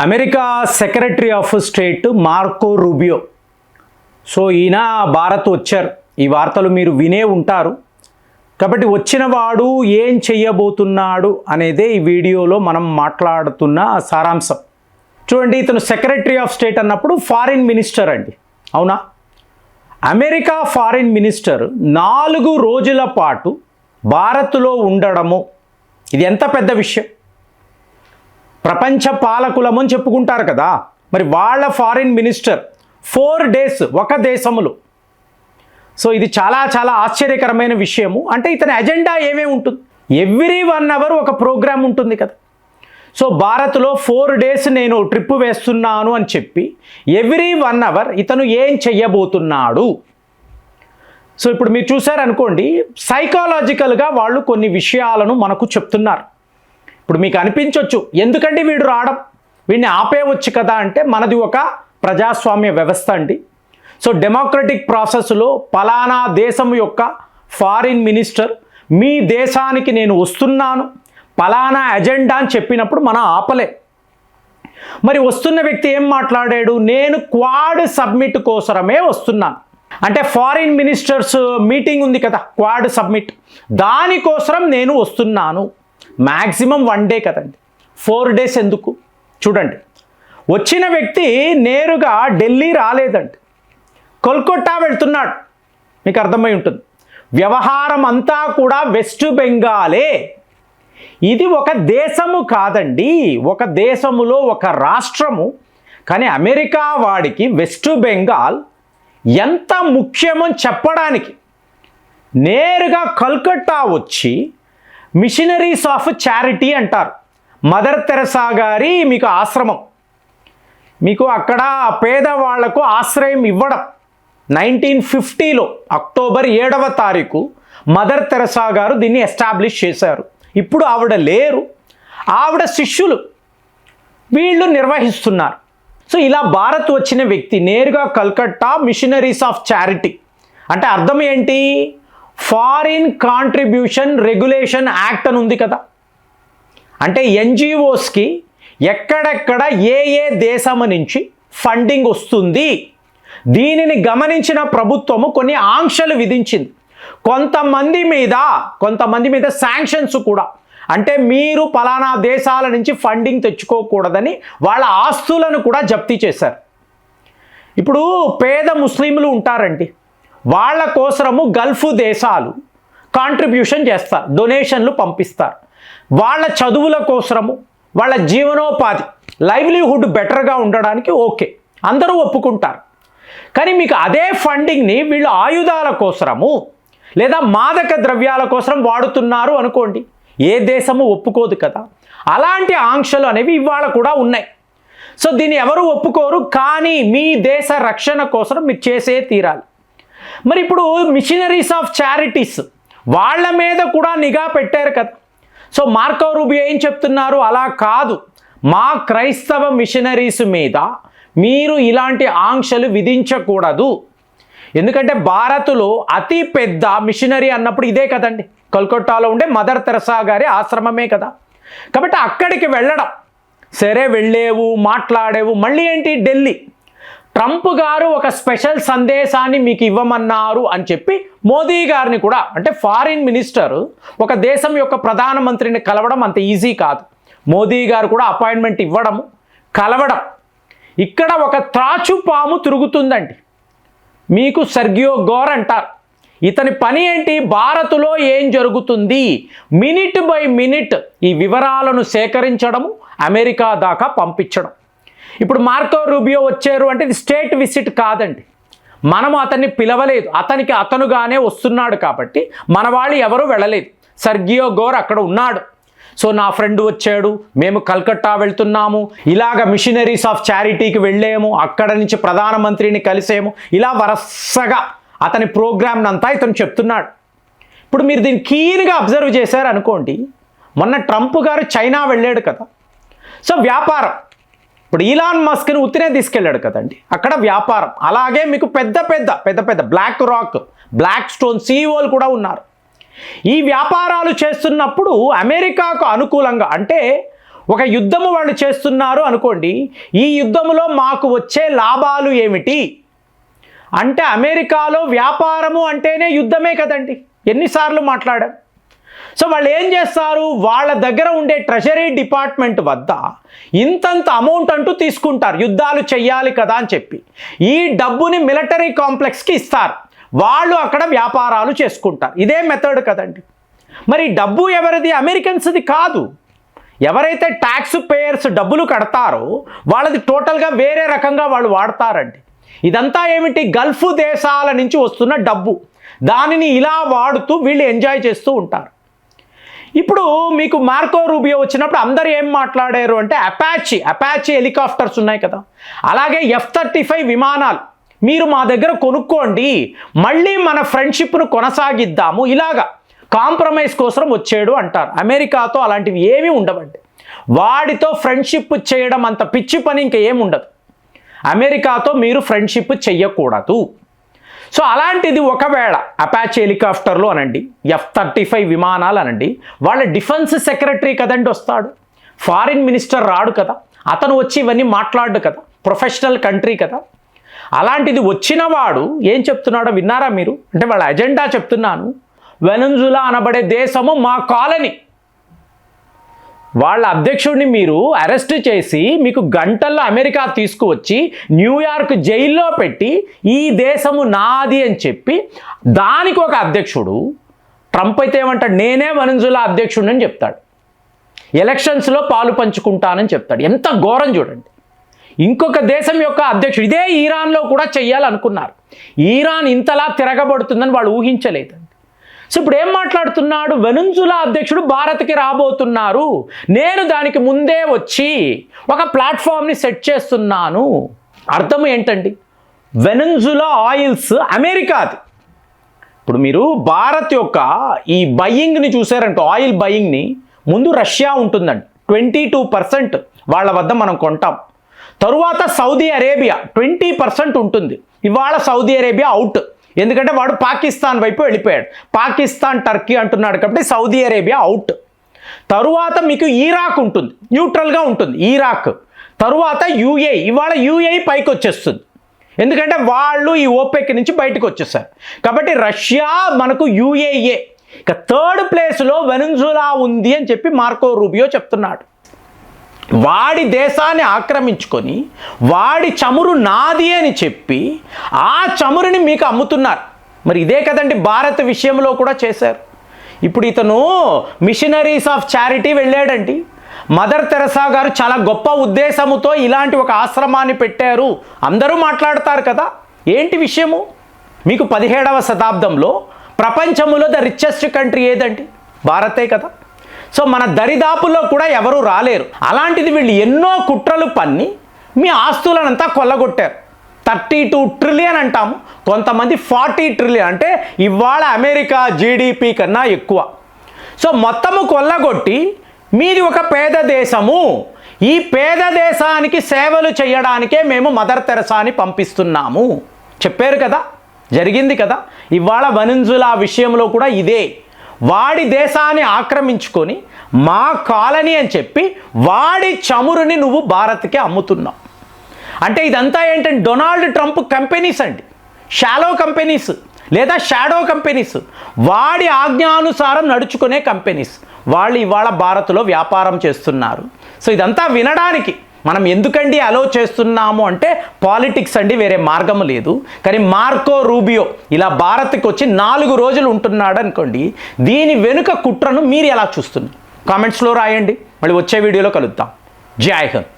America secretary of state Marco Rubio. So ఈయన భారత్ వచ్చారు. ఈ వార్తలు మీరు వినే ఉంటారు. కాబట్టి వచ్చిన వాడు ఏం చెయ్యబోతున్నాడు అనేదే ఈ వీడియోలో మనం మాట్లాడుతున్న సారాంశం. చూడండి, ఇతను సెక్రటరీ ఆఫ్ స్టేట్ అన్నప్పుడు ఫారిన్ మినిస్టర్ అండి, అవునా? అమెరికా ఫారిన్ మినిస్టర్ 4 రోజుల పాటు భారత్లో ఉండడము, ఇది ఎంత పెద్ద విషయం. ప్రపంచ పాలకులము అని చెప్పుకుంటారు కదా, మరి వాళ్ళ ఫారిన్ మినిస్టర్ 4 days ఒక దేశములో. సో ఇది చాలా చాలా ఆశ్చర్యకరమైన విషయము. అంటే ఇతని అజెండా ఏమేమి ఉంటుంది? ఎవ్రీ 1 hour ఒక ప్రోగ్రామ్ ఉంటుంది కదా. సో భారత్లో 4 days నేను ట్రిప్ వేస్తున్నాను అని చెప్పి ఎవ్రీ 1 hour ఇతను ఏం చెయ్యబోతున్నాడు. సో ఇప్పుడు మీరు చూసారనుకోండి, సైకాలజికల్గా వాళ్ళు కొన్ని విషయాలను మనకు చెప్తున్నారు. ఇప్పుడు మీకు అనిపించవచ్చు, ఎందుకంటే వీడు రావడం, వీడిని ఆపేయవచ్చు కదా అంటే, మనది ఒక ప్రజాస్వామ్య వ్యవస్థ అండి. సో డెమోక్రటిక్ ప్రాసెస్లో పలానా దేశం యొక్క ఫారిన్ మినిస్టర్ మీ దేశానికి నేను వస్తున్నాను, పలానా అజెండా అని చెప్పినప్పుడు మనం ఆపలే. మరి వస్తున్న వ్యక్తి ఏం మాట్లాడాడు? నేను క్వాడ్ సబ్మిట్ కోసమే వస్తున్నాను. అంటే ఫారిన్ మినిస్టర్స్ మీటింగ్ ఉంది కదా, క్వాడ్ సబ్మిట్, దానికోసం నేను వస్తున్నాను. మ్యాక్సిమం 1 day కదండి, 4 days ఎందుకు? చూడండి, వచ్చిన వ్యక్తి నేరుగా ఢిల్లీ రాలేదండి, కోల్కతా వెళ్తున్నాడు. మీకు అర్థమై ఉంటుంది. వ్యవహారం అంతా కూడా వెస్ట్ బెంగాలే. ఇది ఒక దేశము కాదండి, ఒక దేశములో ఒక రాష్ట్రము. కానీ అమెరికా వాడికి వెస్ట్ బెంగాల్ ఎంత ముఖ్యమో చెప్పడానికి నేరుగా కోల్కతా వచ్చి మిషనరీస్ ఆఫ్ చారిటీ అంటారు, మదర్ తెరెసా గారి మీకు ఆశ్రమం, మీకు అక్కడ పేదవాళ్లకు ఆశ్రయం ఇవ్వడం. 1950లో అక్టోబర్ 7వ తారీఖు మదర్ తెరెసా గారు దీన్ని ఎస్టాబ్లిష్ చేశారు. ఇప్పుడు ఆవిడ లేరు, ఆవిడ శిష్యులు వీళ్ళు నిర్వహిస్తున్నారు. సో ఇలా భారత్ వచ్చిన వ్యక్తి నేరుగా కల్కట్టా మిషనరీస్ ఆఫ్ చారిటీ అంటే అర్థం ఏంటి? ఫారిన్ కాంట్రిబ్యూషన్ రెగ్యులేషన్ యాక్ట్ అని ఉంది కదా. అంటే ఎన్జిఓస్కి ఎక్కడెక్కడ ఏ ఏ దేశం నుంచి ఫండింగ్ వస్తుంది, దీనిని గమనించిన ప్రభుత్వము కొన్ని ఆంక్షలు విధించింది. కొంతమంది మీద శాంక్షన్స్ కూడా. అంటే మీరు పలానా దేశాల నుంచి ఫండింగ్ తెచ్చుకోకూడదని వాళ్ళ ఆస్తులను కూడా జప్తీ చేశారు. ఇప్పుడు పేద ముస్లింలు ఉంటారండి, వాళ్ళ కోసము గల్ఫ్ దేశాలు కాంట్రిబ్యూషన్ చేస్తారు, డొనేషన్లు పంపిస్తారు. వాళ్ళ చదువుల కోసము, వాళ్ళ జీవనోపాధి లైవ్లీహుడ్ బెటర్గా ఉండడానికి ఓకే, అందరూ ఒప్పుకుంటారు. కానీ మీకు అదే ఫండింగ్ని వీళ్ళు ఆయుధాల కోసము లేదా మాదక ద్రవ్యాల కోసం వాడుతున్నారు అనుకోండి, ఏ దేశము ఒప్పుకోదు కదా. అలాంటి ఆంక్షలు అనేవి ఇవాళ కూడా ఉన్నాయి. సో దీన్ని ఎవరు ఒప్పుకోరు, కానీ మీ దేశ రక్షణ కోసం మీరు చేసే తీరాలి. మరి ఇప్పుడు మిషనరీస్ ఆఫ్ చారిటీస్ వాళ్ళ మీద కూడా నిఘా పెట్టారు కదా. సో మార్కో రూబియో ఏం చెప్తున్నారు? అలా కాదు, మా క్రైస్తవ మిషనరీస్ మీద మీరు ఇలాంటి ఆంక్షలు విధించకూడదు. ఎందుకంటే భారత్లో అతి పెద్ద మిషనరీ అన్నప్పుడు ఇదే కదండి, కోల్కతాలో ఉండే మదర్ తెరెసా గారి ఆశ్రమమే కదా. కాబట్టి అక్కడికి వెళ్ళడం, సరే వెళ్ళేవు, మాట్లాడేవు, మళ్ళీ ఏంటి ఢిల్లీ. ట్రంప్ గారు ఒక స్పెషల్ సందేశాన్ని మీకు ఇవ్వమన్నారు అని చెప్పి మోదీ గారిని కూడా, అంటే ఫారిన్ మినిస్టర్ ఒక దేశం యొక్క ప్రధానమంత్రిని కలవడం అంత ఈజీ కాదు. మోదీ గారు కూడా అపాయింట్మెంట్ ఇవ్వడము, కలవడం. ఇక్కడ ఒక త్రాచుపాము తిరుగుతుందండి, మీకు సెర్గియో గోర్ అంటారు. ఇతని పని ఏంటి? భారత్లో ఏం జరుగుతుంది మినిట్ బై మినిట్ ఈ వివరాలను సేకరించడము, అమెరికా దాకా పంపించడం. ఇప్పుడు మార్కో రూబియో వచ్చారు అంటే ఇది స్టేట్ విజిట్ కాదండి, మనము అతన్ని పిలవలేదు, అతనికి అతనుగానే వస్తున్నాడు కాబట్టి మన వాళ్ళు ఎవరు వెళ్ళలేదు. సెర్గియో గోర్ అక్కడ ఉన్నాడు. సో నా ఫ్రెండ్ వచ్చాడు, మేము కల్కట్టా వెళ్తున్నాము, ఇలాగ మిషనరీస్ ఆఫ్ చారిటీకి వెళ్ళాము, అక్కడ నుంచి ప్రధానమంత్రిని కలిసాము, ఇలా వరుసగా అతని ప్రోగ్రామ్ని అంతా ఇతను చెప్తున్నాడు. ఇప్పుడు మీరు దీన్ని కీన్గా అబ్జర్వ్ చేశారు అనుకోండి, మొన్న ట్రంప్ గారు చైనా వెళ్ళాడు కదా. సో వ్యాపారం, ఇప్పుడు ఈలాన్ మస్క్ని ఉత్తినే తీసుకెళ్ళాడు కదండి, అక్కడ వ్యాపారం. అలాగే మీకు పెద్ద పెద్ద బ్లాక్ రాక్, బ్లాక్ స్టోన్ సీఈఓలు కూడా ఉన్నారు. ఈ వ్యాపారాలు చేస్తున్నప్పుడు అమెరికాకు అనుకూలంగా, అంటే ఒక యుద్ధము వాళ్ళు చేస్తున్నారు అనుకోండి, ఈ యుద్ధములో మాకు వచ్చే లాభాలు ఏమిటి అంటే అమెరికాలో వ్యాపారము అంటేనే యుద్ధమే కదండి, ఎన్నిసార్లు మాట్లాడాం. సో వాళ్ళు ఏం చేస్తారు, వాళ్ళ దగ్గర ఉండే ట్రెజరీ డిపార్ట్మెంట్ వద్ద ఇంతంత అమౌంట్ అంటూ తీసుకుంటారు, యుద్ధాలు చెయ్యాలి కదా అని చెప్పి. ఈ డబ్బుని మిలిటరీ కాంప్లెక్స్కి ఇస్తారు, వాళ్ళు అక్కడ వ్యాపారాలు చేసుకుంటారు. ఇదే మెథడ్ కదండి. మరి డబ్బు ఎవరిది? అమెరికన్స్ది కాదు. ఎవరైతే ట్యాక్స్ పేయర్స్ డబ్బులు కడతారో వాళ్ళది టోటల్గా వేరే రకంగా వాళ్ళు వాడతారండి. ఇదంతా ఏమిటి, గల్ఫ్ దేశాల నుంచి వస్తున్న డబ్బు, దానిని ఇలా వాడుతూ వీళ్ళు ఎంజాయ్ చేస్తూ ఉంటారు. ఇప్పుడు మీకు మార్కో రూబియో వచ్చినప్పుడు అందరూ ఏం మాట్లాడారు అంటే అపాచీ హెలికాప్టర్స్ ఉన్నాయి కదా, అలాగే F-35 విమానాలు మీరు మా దగ్గర కొనుక్కోండి, మళ్ళీ మన ఫ్రెండ్షిప్ను కొనసాగిద్దాము, ఇలాగా కాంప్రమైజ్ కోసం వచ్చాడు అంటారు. అమెరికాతో అలాంటివి ఏమీ ఉండవండి. వాడితో ఫ్రెండ్షిప్ చేయడం అంత పిచ్చి పని ఇంకా ఏమి ఉండదు. అమెరికాతో మీరు ఫ్రెండ్షిప్ చెయ్యకూడదు. సో అలాంటిది ఒకవేళ అపాచీ హెలికాప్టర్లు అనండి, F-35 విమానాలు అనండి, వాళ్ళ డిఫెన్స్ సెక్రటరీ కదండి వస్తాడు, ఫారిన్ మినిస్టర్ రాడు కదా, అతను వచ్చి ఇవన్నీ మాట్లాడు కదా, ప్రొఫెషనల్ కంట్రీ కదా. అలాంటిది వచ్చిన వాడు ఏం చెప్తున్నాడో విన్నారా మీరు? అంటే వాళ్ళ ఎజెండా చెప్తున్నాను, వెనెజులా అనబడే దేశము మా కాలనీ, వాళ్ళ అధ్యక్షుడిని మీరు అరెస్ట్ చేసి మీకు గంటల్లో అమెరికా తీసుకువచ్చి న్యూయార్క్ జైల్లో పెట్టి ఈ దేశము నాది అని చెప్పి దానికి ఒక అధ్యక్షుడు, ట్రంప్ అయితే ఏమంటాడు, నేనే వెనెజులా అధ్యక్షుడిని అని చెప్తాడు, ఎలక్షన్స్లో పాలు పంచుకుంటానని చెప్తాడు. ఎంత ఘోరం చూడండి. ఇంకొక దేశం యొక్క అధ్యక్షుడు, ఇదే ఇరాన్లో కూడా చెయ్యాలనుకున్నారు, ఇరాన్ ఇంతలా తిరగబడుతుందని వాళ్ళు ఊహించలేదండి. సో ఇప్పుడు ఏం మాట్లాడుతున్నాడు, వెనెజులా అధ్యక్షుడు భారత్కి రాబోతున్నారు, నేను దానికి ముందే వచ్చి ఒక ప్లాట్ఫామ్ని సెట్ చేస్తున్నాను. అర్థం ఏంటండి, వెనెజులా ఆయిల్స్ అమెరికాది. ఇప్పుడు మీరు భారత్ యొక్క ఈ బయ్యింగ్ని చూసారంటే, ఆయిల్ బయ్యింగ్ని ముందు రష్యా ఉంటుందండి, 22% వాళ్ళ వద్ద మనం కొంటాం. తరువాత సౌదీ అరేబియా 20% ఉంటుంది. ఇవాళ సౌదీ అరేబియా అవుట్, ఎందుకంటే వాడు పాకిస్తాన్ వైపు వెళ్ళిపోయాడు, పాకిస్తాన్ టర్కీ అంటున్నాడు కాబట్టి సౌదీ అరేబియా అవుట్. తరువాత మీకు ఇరాక్ ఉంటుంది, న్యూట్రల్గా ఉంటుంది ఇరాక్. తరువాత యుఏఈ, ఇవాళ యుఏఈ పైకి వచ్చేస్తుంది, ఎందుకంటే వాళ్ళు ఈ ఓపెక్ నుంచి బయటకు వచ్చేసారు కాబట్టి రష్యా మనకు యుఏఈ. ఇక థర్డ్ ప్లేస్లో వెనెజులా ఉంది అని చెప్పి మార్కో రూబియో చెప్తున్నాడు. వాడి దేశాన్ని ఆక్రమించుకొని వాడి చమురు నాది అని చెప్పి ఆ చమురుని మీకు అమ్ముతున్నారు. మరి ఇదే కదండి భారత్ విషయంలో కూడా చేశారు. ఇప్పుడు ఇతను మిషనరీస్ ఆఫ్ చారిటీ వెళ్ళాడండి. మదర్ తెరెసా గారు చాలా గొప్ప ఉద్దేశముతో ఇలాంటి ఒక ఆశ్రమాన్ని పెట్టారు, అందరూ మాట్లాడతారు కదా. ఏంటి విషయము, మీకు 17వ శతాబ్దంలో ప్రపంచంలో ద రిచెస్ట్ కంట్రీ ఏదండి, భారతే కదా. సో మన దరిదాపుల్లో కూడా ఎవరూ రాలేరు. అలాంటిది వీళ్ళు ఎన్నో కుట్రలు పన్ని మీ ఆస్తులనంతా కొల్లగొట్టారు. 32 ట్రిలియన్ అంటాము, కొంతమంది 40 ట్రిలియన్, అంటే ఇవాళ అమెరికా జీడిపి కన్నా ఎక్కువ. సో మొత్తము కొల్లగొట్టి మీది ఒక పేద దేశము, ఈ పేద దేశానికి సేవలు చేయడానికే మేము మదర్ తెరెసాని పంపిస్తున్నాము చెప్పారు కదా, జరిగింది కదా. ఇవాళ వెనెజులా విషయంలో కూడా ఇదే, వాడి దేశాన్ని ఆక్రమించుకొని మా కాలనీ అని చెప్పి వాడి చమురుని నువ్వు భారత్కి అమ్ముతున్నావు. అంటే ఇదంతా ఏంటంటే డొనాల్డ్ ట్రంప్ కంపెనీస్ అండి, షాలో కంపెనీస్ లేదా షాడో కంపెనీస్, వాడి ఆజ్ఞానుసారం నడుచుకునే కంపెనీస్, వాళ్ళు ఇవాళ భారత్లో వ్యాపారం చేస్తున్నారు. సో ఇదంతా వినడానికి మనం ఎందుకండి అలో చేస్తున్నాము అంటే పాలిటిక్స్ అండి, వేరే మార్గం లేదు. కానీ మార్కో రూబియో ఇలా భారత్కి వచ్చి 4 రోజులు ఉంటున్నాడు అనుకోండి, దీని వెనుక కుట్రను మీరు ఎలా చూస్తున్నారు కామెంట్స్లో రాయండి. మళ్ళీ వచ్చే వీడియోలో కలుద్దాం. జై హింద్.